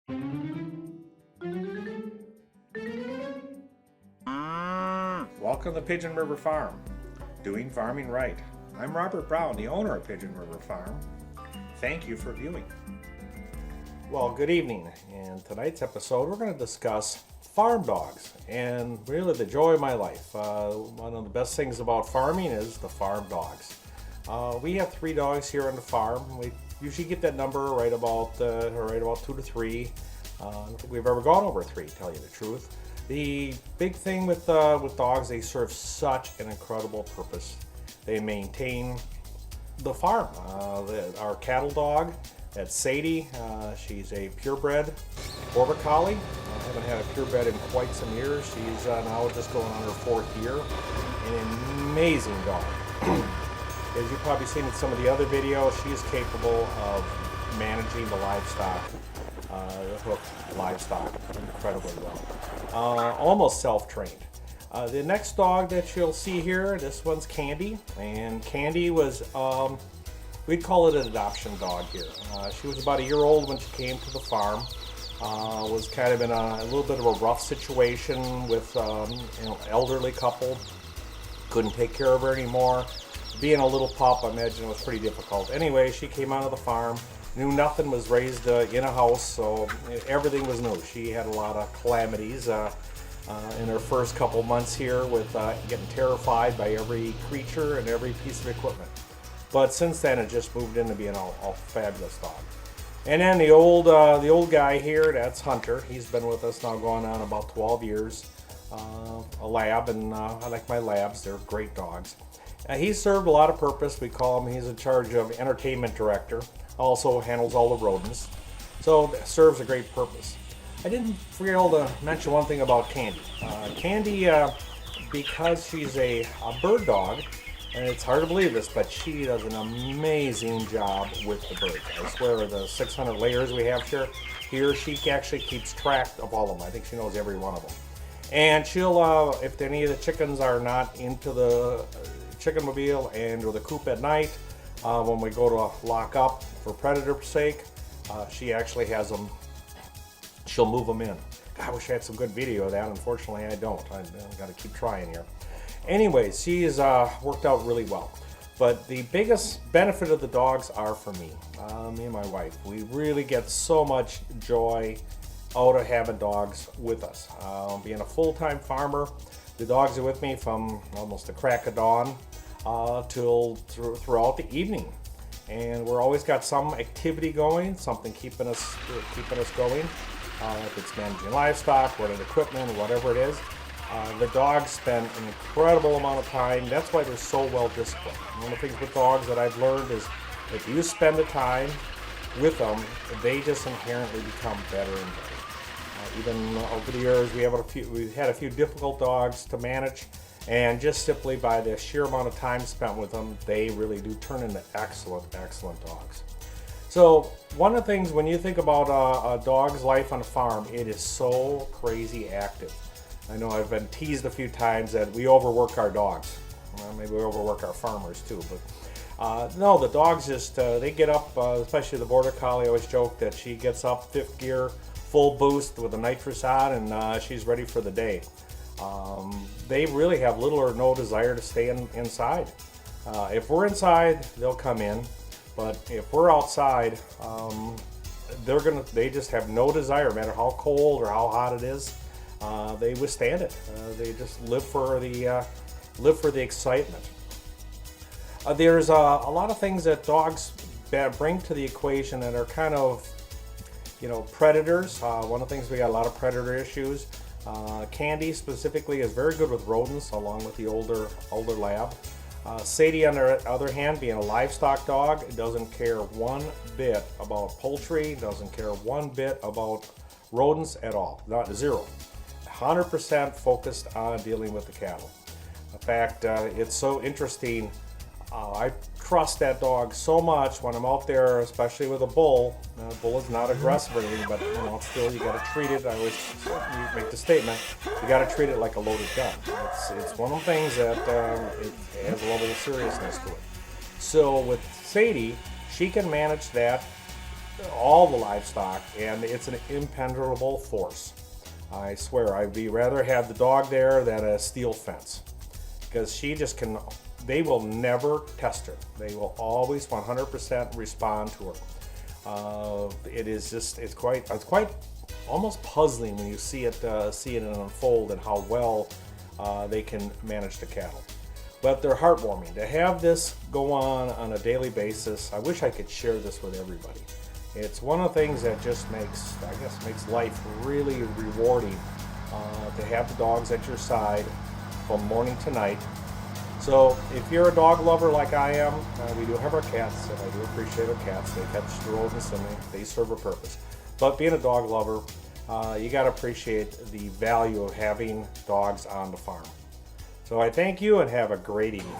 Welcome to Pigeon River Farm, doing farming right. I'm Robert Brown, the owner of Pigeon River Farm. Thank you for viewing. Well, good evening. In tonight's episode, we're going to discuss farm dogs and really the joy of my life. One of the best things about farming is the farm dogs. We have 3 dogs here on the farm. We usually get that number right about 2 to 3. I don't think we've ever gone over 3, to tell you the truth. The big thing with dogs, they serve such an incredible purpose. They maintain the farm. Our cattle dog, that's Sadie. She's a purebred border collie. I haven't had a purebred in quite some years. She's now just going on her 4th year. An amazing dog. As you've probably seen in some of the other videos, she is capable of managing the livestock, hooked livestock incredibly well. Almost self-trained. The next dog that you'll see here, this one's Candy, and Candy was, we'd call it an adoption dog here. She was about a year old when she came to the farm. Was kind of in a little bit of a rough situation with elderly couple. Couldn't take care of her anymore. Being a little pup, I imagine it was pretty difficult. Anyway, she came out of the farm, knew nothing, was raised in a house, so everything was new. She had a lot of calamities in her first couple months here with getting terrified by every creature and every piece of equipment. But since then, it just moved into being a fabulous dog. And then the old guy here, that's Hunter. He's been with us now going on about 12 years. A lab, and I like my labs. They're great dogs. He's served a lot of purpose. We call him, he's in charge of entertainment director. Also handles all the rodents. So serves a great purpose. I didn't fail to mention one thing about Candy. Candy, because she's a bird dog, and it's hard to believe this, but she does an amazing job with the birds. I swear the 600 layers we have here, she actually keeps track of all of them. I think she knows every one of them. And she'll, if any of the chickens are not into the chicken mobile or the coop at night, when we go to lock up for predator sake, she actually has them, she'll move them in. God, I wish I had some good video of that. Unfortunately, I don't. I've got to keep trying here. Anyways, she's worked out really well. But the biggest benefit of the dogs are for me and my wife. We really get so much joy out of having dogs with us. Being a full-time farmer, the dogs are with me from almost the crack of dawn till throughout the evening. And we're always got some activity going, something keeping us going. If it's managing livestock, running equipment, whatever it is. The dogs spend an incredible amount of time. That's why they're so well disciplined. One of the things with dogs that I've learned is if you spend the time with them, they just inherently become better and better. Even over the years, we've had a few difficult dogs to manage, and just simply by the sheer amount of time spent with them, they really do turn into excellent dogs. So one of the things when you think about a dog's life on a farm, it is so crazy active. I know I've been teased a few times that we overwork our dogs. Well, maybe we overwork our farmers too, but no, the dogs just, they get up, especially the border collie. I always joke that she gets up 5th gear, full boost with the nitrous on, and she's ready for the day. They really have little or no desire to stay inside. If we're inside, they'll come in, but if we're outside, they just have no desire, no matter how cold or how hot it is. They withstand it. They just live for the excitement. There's a lot of things that dogs bring to the equation that are kind of, predators. One of the things, we got a lot of predator issues. Candy specifically is very good with rodents, along with the older lab. Sadie, on the other hand, being a livestock dog, doesn't care one bit about poultry, doesn't care one bit about rodents at all, not zero. 100% focused on dealing with the cattle. In fact, it's so interesting. I trust that dog so much when I'm out there, especially with a bull. A bull is not aggressive or anything, but still you got to treat it. I always make the statement: you got to treat it like a loaded gun. It's one of the things that it has a level of seriousness to it. So with Sadie, she can manage that all the livestock, and it's an impenetrable force. I swear, I'd be rather have the dog there than a steel fence, because she just can. They will never test her. They will always 100% respond to her. It is just it's quite almost puzzling when you see it unfold and how well they can manage the cattle. But they're heartwarming to have this go on a daily basis. I wish I could share this with everybody. It's one of the things that just makes life really rewarding to have the dogs at your side from morning to night. So if you're a dog lover like I am, we do have our cats, and I do appreciate our cats. They catch the rodents and they serve a purpose. But being a dog lover, you got to appreciate the value of having dogs on the farm. So I thank you and have a great evening.